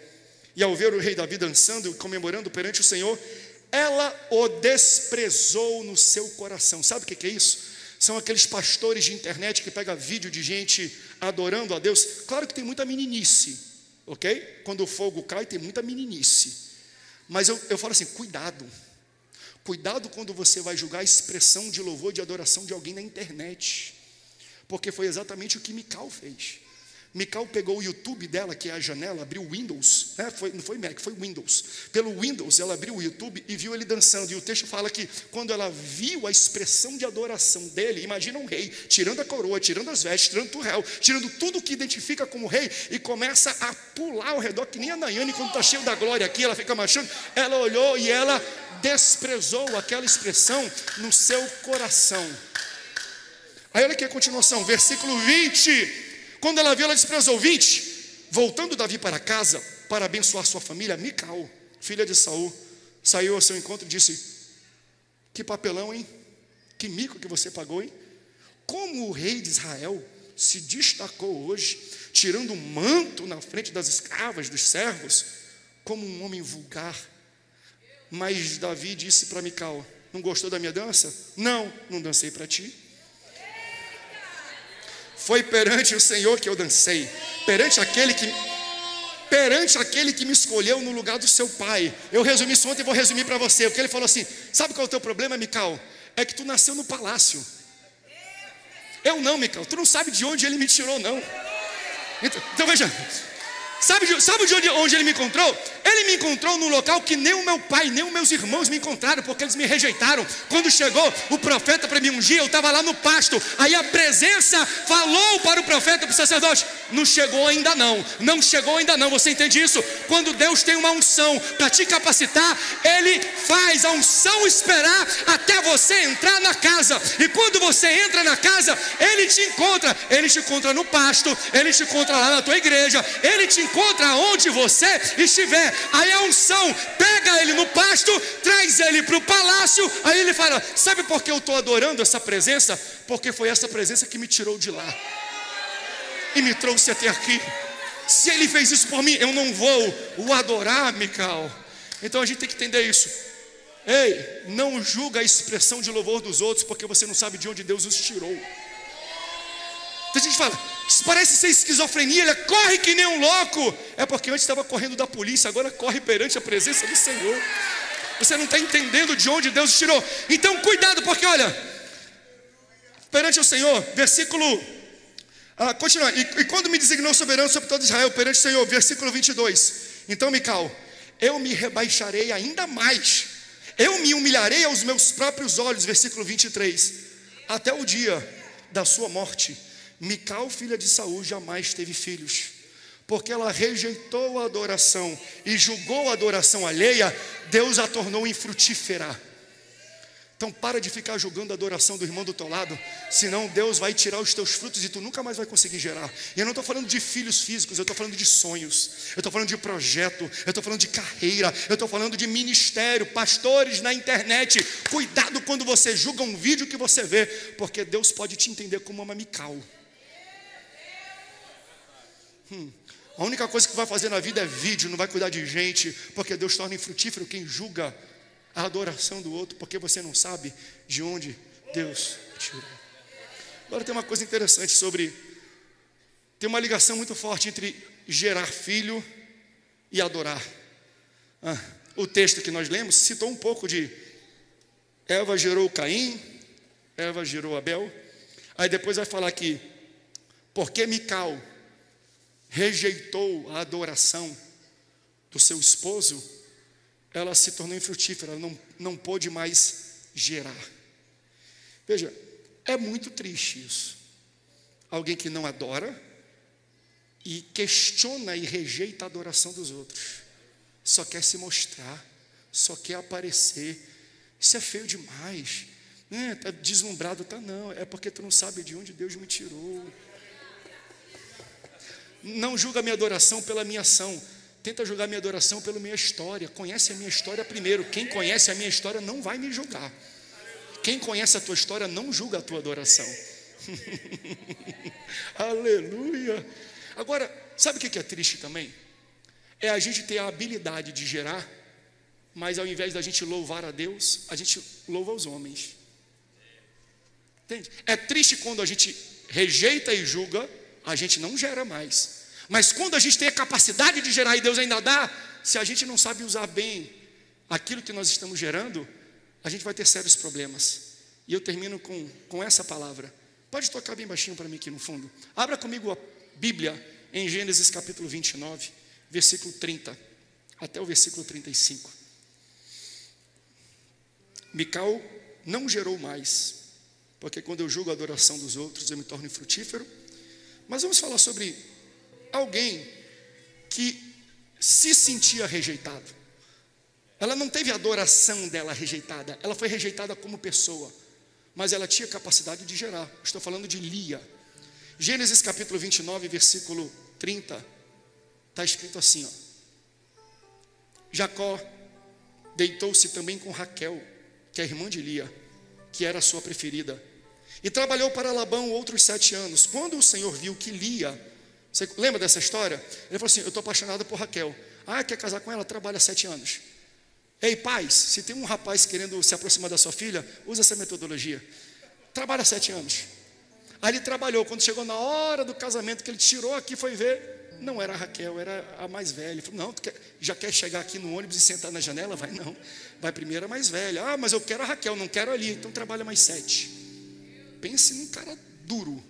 S2: e ao ver o rei Davi dançando e comemorando perante o Senhor, ela o desprezou no seu coração. Sabe o que é isso? São aqueles pastores de internet que pegam vídeo de gente adorando a Deus. Claro que tem muita meninice, ok? Quando o fogo cai tem muita meninice. Mas eu falo assim, cuidado. Cuidado quando você vai julgar a expressão de louvor, de adoração de alguém na internet. Porque foi exatamente o que Mical fez. Mical pegou o YouTube dela, que é a janela, abriu o Windows, né? Não foi Mac, foi Windows. Pelo Windows ela abriu o YouTube e viu ele dançando. E o texto fala que quando ela viu a expressão de adoração dele, imagina um rei, tirando a coroa, tirando as vestes, tirando o réu, tirando tudo que identifica como rei, e começa a pular ao redor, que nem a Nayane quando está cheio da glória aqui, ela fica marchando. Ela olhou e ela desprezou aquela expressão no seu coração. Aí olha aqui a continuação, versículo 20. Quando ela viu, ela desprezou. 20. Voltando Davi para casa, para abençoar sua família, Mical, filha de Saul, saiu ao seu encontro e disse: que papelão, hein? Que mico que você pagou, hein? Como o rei de Israel se destacou hoje, tirando o manto na frente das escravas, dos servos, como um homem vulgar. Mas Davi disse para Mical: não gostou da minha dança? Não dancei para ti. Foi perante o Senhor que eu dancei, perante aquele que me escolheu no lugar do seu pai. Eu resumi isso ontem e vou resumir para você. Porque ele falou assim: sabe qual é o teu problema, Mical? É que tu nasceu no palácio. Eu não, Mical, tu não sabe de onde ele me tirou, não. Então veja, sabe de onde ele me encontrou? Ele me encontrou num local que nem o meu pai, nem os meus irmãos me encontraram, porque eles me rejeitaram. Quando chegou o profeta para me ungir, eu estava lá no pasto. Aí a presença falou para o profeta, para o sacerdote: não chegou ainda não, não chegou ainda não. Você entende isso? Quando Deus tem uma unção para te capacitar, Ele faz a unção esperar até você entrar na casa. E quando você entra na casa, Ele te encontra no pasto, Ele te encontra lá na tua igreja, Ele te encontra onde você estiver. Aí a unção pega ele no pasto, traz ele para o palácio. Aí ele fala: sabe por que eu estou adorando essa presença? Porque foi essa presença que me tirou de lá e me trouxe até aqui. Se ele fez isso por mim, eu não vou o adorar, Mical. Então a gente tem que entender isso. Ei, não julga a expressão de louvor dos outros, porque você não sabe de onde Deus os tirou. Então a gente fala: isso parece ser esquizofrenia, ele corre que nem um louco. É porque antes estava correndo da polícia, agora corre perante a presença do Senhor. Você não está entendendo de onde Deus tirou. Então cuidado, porque olha, perante o Senhor, versículo continua, e quando me designou soberano sobre todo Israel, perante o Senhor, versículo 22. Então Mical: eu me rebaixarei ainda mais, eu me humilharei aos meus próprios olhos, versículo 23, até o dia da sua morte. Mical, filha de Saul, jamais teve filhos, porque ela rejeitou a adoração e julgou a adoração alheia. Deus a tornou infrutífera. Então para de ficar julgando a adoração do irmão do teu lado, senão Deus vai tirar os teus frutos e tu nunca mais vai conseguir gerar. E eu não estou falando de filhos físicos, eu estou falando de sonhos, eu estou falando de projeto, eu estou falando de carreira, eu estou falando de ministério. Pastores na internet, cuidado quando você julga um vídeo que você vê, porque Deus pode te entender como uma Mical. A única coisa que vai fazer na vida é vídeo, não vai cuidar de gente, porque Deus torna infrutífero quem julga a adoração do outro, porque você não sabe de onde Deus tirou. Agora tem uma coisa interessante sobre, tem uma ligação muito forte entre gerar filho e adorar. O texto que nós lemos citou um pouco de Eva gerou Caim, Eva gerou Abel. Aí depois vai falar que porque Mical rejeitou a adoração do seu esposo, ela se tornou infrutífera, ela não pôde mais gerar. Veja, é muito triste isso. Alguém que não adora e questiona e rejeita a adoração dos outros, só quer se mostrar, só quer aparecer. Isso é feio demais. Está deslumbrado, tá? Não, é porque tu não sabe de onde Deus me tirou. Não julga a minha adoração pela minha ação, tenta julgar a minha adoração pela minha história. Conhece a minha história primeiro. Quem conhece a minha história não vai me julgar. Quem conhece a tua história não julga a tua adoração. Aleluia. Agora, sabe o que é triste também? É a gente ter a habilidade de gerar, mas ao invés da gente louvar a Deus, a gente louva os homens. Entende? É triste quando a gente rejeita e julga, a gente não gera mais. Mas quando a gente tem a capacidade de gerar e Deus ainda dá, se a gente não sabe usar bem aquilo que nós estamos gerando, a gente vai ter sérios problemas. E eu termino com essa palavra. Pode tocar bem baixinho para mim aqui no fundo. Abra comigo a Bíblia em Gênesis capítulo 29, versículo 30 até o versículo 35. Mical não gerou mais, porque quando eu julgo a adoração dos outros eu me torno infrutífero. Mas vamos falar sobre alguém que se sentia rejeitado. Ela não teve a adoração dela rejeitada, ela foi rejeitada como pessoa, mas ela tinha capacidade de gerar. Estou falando de Lia. Gênesis capítulo 29, versículo 30, está escrito assim, ó: Jacó deitou-se também com Raquel, que é a irmã de Lia, que era a sua preferida, e trabalhou para Labão outros 7 anos. Quando o Senhor viu que Lia, você lembra dessa história? Ele falou assim: eu estou apaixonado por Raquel. Ah, quer casar com ela? Trabalha 7 anos. Ei, pais, se tem um rapaz querendo se aproximar da sua filha, usa essa metodologia. Trabalha 7 anos. Aí ele trabalhou. Quando chegou na hora do casamento, que ele tirou aqui, foi ver, não era a Raquel, era a mais velha. Ele falou: não, já quer chegar aqui no ônibus e sentar na janela? Vai não, vai primeiro a mais velha. Ah, mas eu quero a Raquel, não quero ali. Então trabalha mais 7. Pense num cara duro.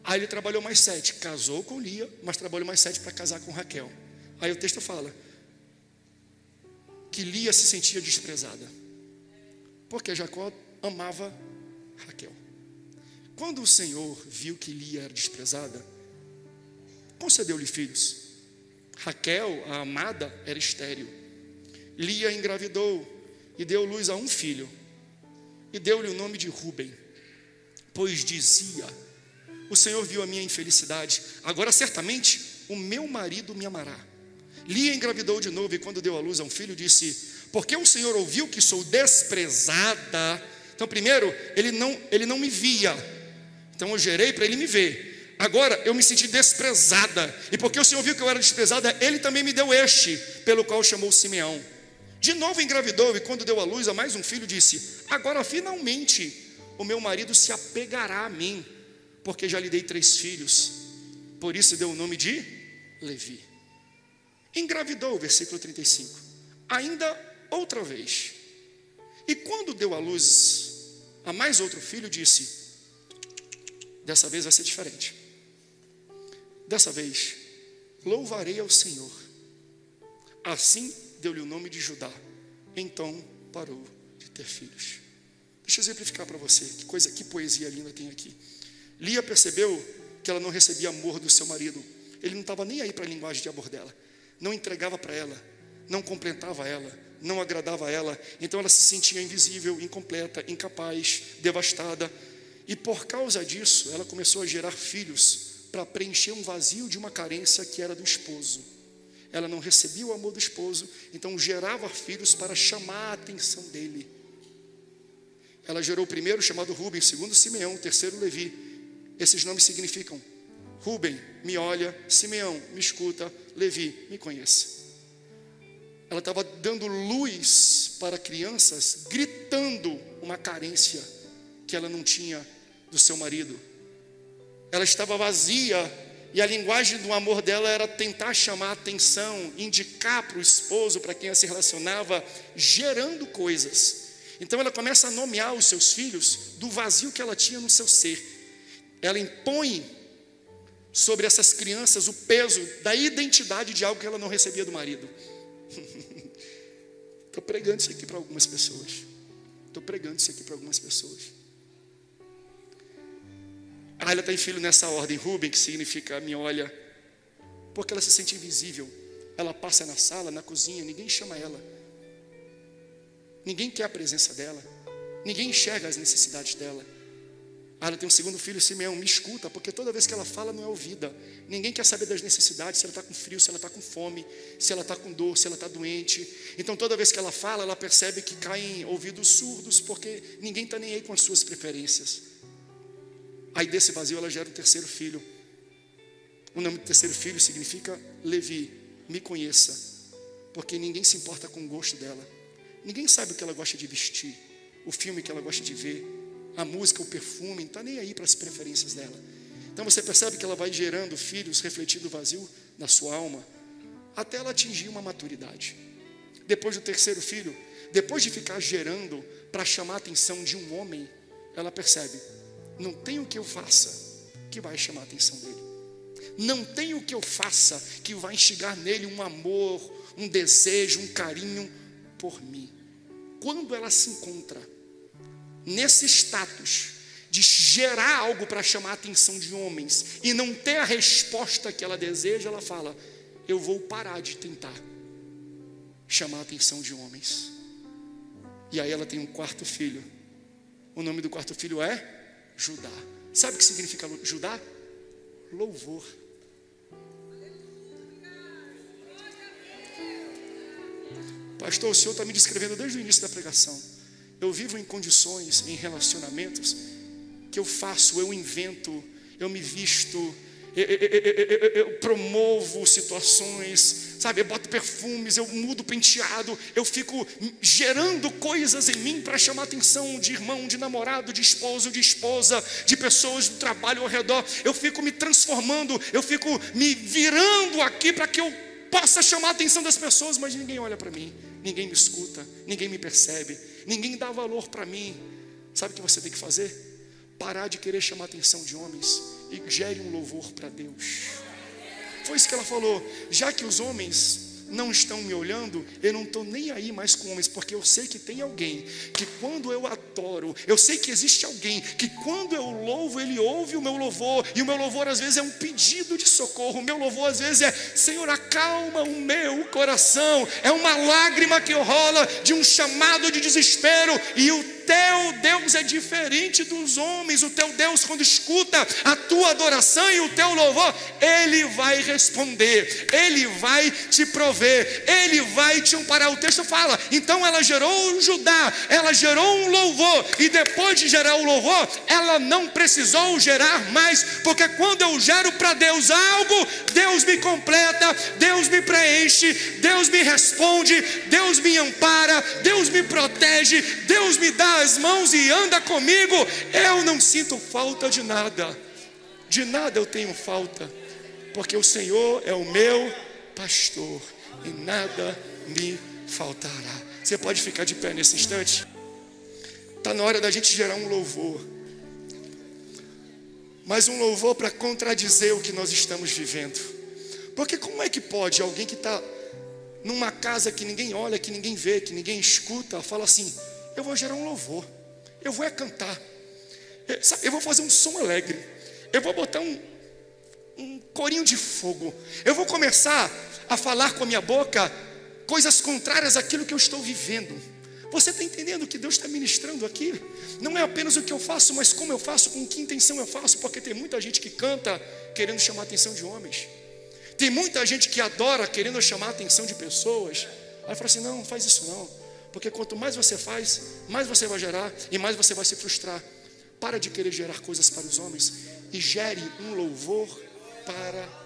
S2: Aí ele trabalhou mais 7, casou com Lia, mas trabalhou mais 7 para casar com Raquel. Aí o texto fala que Lia se sentia desprezada, porque Jacó amava Raquel. Quando o Senhor viu que Lia era desprezada, concedeu-lhe filhos. Raquel, a amada, era estéril. Lia engravidou e deu luz a um filho, e deu-lhe o nome de Ruben, pois dizia: o Senhor viu a minha infelicidade, agora certamente o meu marido me amará. Lia engravidou de novo, e quando deu à luz a um filho, disse: porque o Senhor ouviu que sou desprezada. Então primeiro, ele não me via, então eu gerei para ele me ver. Agora eu me senti desprezada, e porque o Senhor viu que eu era desprezada, ele também me deu este, pelo qual chamou Simeão. De novo engravidou, e quando deu à luz a mais um filho, disse: agora finalmente o meu marido se apegará a mim, porque já lhe dei 3 filhos. Por isso deu o nome de Levi. Engravidou, versículo 35, ainda outra vez. E quando deu à luz a mais outro filho, disse: dessa vez vai ser diferente. Dessa vez louvarei ao Senhor. Assim deu-lhe o nome de Judá. Então parou de ter filhos. Deixa eu exemplificar para você que poesia linda tem aqui. Lia percebeu que ela não recebia amor do seu marido. Ele não estava nem aí para a linguagem de amor dela, não entregava para ela, não completava ela, não agradava a ela. Então ela se sentia invisível, incompleta, incapaz, devastada. E por causa disso ela começou a gerar filhos para preencher um vazio de uma carência que era do esposo. Ela não recebia o amor do esposo, então gerava filhos para chamar a atenção dele. Ela gerou o primeiro, chamado Ruben, o segundo Simeão, o terceiro Levi. Esses nomes significam: Ruben, me olha; Simeão, me escuta; Levi, me conhece. Ela estava dando luz para crianças, gritando uma carência que ela não tinha do seu marido. Ela estava vazia, e a linguagem do amor dela era tentar chamar a atenção, indicar para o esposo, para quem ela se relacionava, gerando coisas. Então ela começa a nomear os seus filhos do vazio que ela tinha no seu ser. Ela impõe sobre essas crianças o peso da identidade de algo que ela não recebia do marido. Estou pregando isso aqui para algumas pessoas. Ela tem filho nessa ordem. Ruben, que significa me olha, porque ela se sente invisível. Ela passa na sala, na cozinha, ninguém chama ela, ninguém quer a presença dela, ninguém enxerga as necessidades dela. Ela tem um segundo filho, Simeão, me escuta, porque toda vez que ela fala não é ouvida. Ninguém quer saber das necessidades, se ela está com frio, se ela está com fome, se ela está com dor, se ela está doente. Então toda vez que ela fala, ela percebe que caem ouvidos surdos, porque ninguém está nem aí com as suas preferências. Aí desse vazio ela gera um terceiro filho. O nome do terceiro filho significa Levi, me conheça, porque ninguém se importa com o gosto dela. Ninguém sabe o que ela gosta de vestir, o filme que ela gosta de ver, a música, o perfume, não está nem aí para as preferências dela. Então você percebe que ela vai gerando filhos, refletindo o vazio na sua alma, até ela atingir uma maturidade. Depois do terceiro filho, depois de ficar gerando para chamar a atenção de um homem, ela percebe, não tem o que eu faça que vai chamar a atenção dele. Não tem o que eu faça que vai instigar nele um amor, um desejo, um carinho por mim. Quando ela se encontra nesse status de gerar algo para chamar a atenção de homens e não ter a resposta que ela deseja, ela fala, eu vou parar de tentar chamar a atenção de homens. E aí ela tem um quarto filho. O nome do quarto filho é Judá. Sabe o que significa Judá? Louvor. Pastor, o senhor está me descrevendo desde o início da pregação. Eu vivo em condições, em relacionamentos, que eu faço, eu invento, eu me visto, eu promovo situações, sabe? Eu boto perfumes, eu mudo o penteado, eu fico gerando coisas em mim para chamar a atenção de irmão, de namorado, de esposo, de esposa, de pessoas do trabalho ao redor. Eu fico me transformando, eu fico me virando aqui para que eu possa chamar a atenção das pessoas, mas ninguém olha para mim, ninguém me escuta, ninguém me percebe, ninguém dá valor para mim. Sabe o que você tem que fazer? Parar de querer chamar a atenção de homens e gere um louvor para Deus. Foi isso que ela falou. Já que os homens não estão me olhando, eu não estou nem aí mais com homens, porque eu sei que tem alguém que quando eu adoro, eu sei que existe alguém que quando eu louvo, ele ouve o meu louvor, e o meu louvor às vezes é um pedido de socorro, o meu louvor às vezes é, Senhor, acalma o meu coração, é uma lágrima que rola de um chamado de desespero, e o teu Deus é diferente dos homens. O teu Deus, quando escuta a tua adoração e o teu louvor, Ele vai responder, Ele vai te prover, Ele vai te amparar. O texto fala, então ela gerou um Judá, ela gerou um louvor, e depois de gerar o louvor, ela não precisou gerar mais, porque quando eu gero para Deus algo, Deus me completa, Deus me preenche, Deus me responde, Deus me ampara, Deus me protege, Deus me dá as mãos e anda comigo. Eu não sinto falta de nada eu tenho falta, porque o Senhor é o meu pastor e nada me faltará. Você pode ficar de pé nesse instante? Está na hora da gente gerar um louvor, mas um louvor para contradizer o que nós estamos vivendo. Porque como é que pode alguém que está numa casa que ninguém olha, que ninguém vê, que ninguém escuta, fala assim, eu vou gerar um louvor, eu vou cantar, eu vou fazer um som alegre, eu vou botar um corinho de fogo, eu vou começar a falar com a minha boca coisas contrárias àquilo que eu estou vivendo. Você está entendendo o que Deus está ministrando aqui? Não é apenas o que eu faço, mas como eu faço, com que intenção eu faço, porque tem muita gente que canta querendo chamar a atenção de homens, tem muita gente que adora querendo chamar a atenção de pessoas. Aí fala assim, não faz isso não, porque quanto mais você faz, mais você vai gerar e mais você vai se frustrar. Para de querer gerar coisas para os homens e gere um louvor para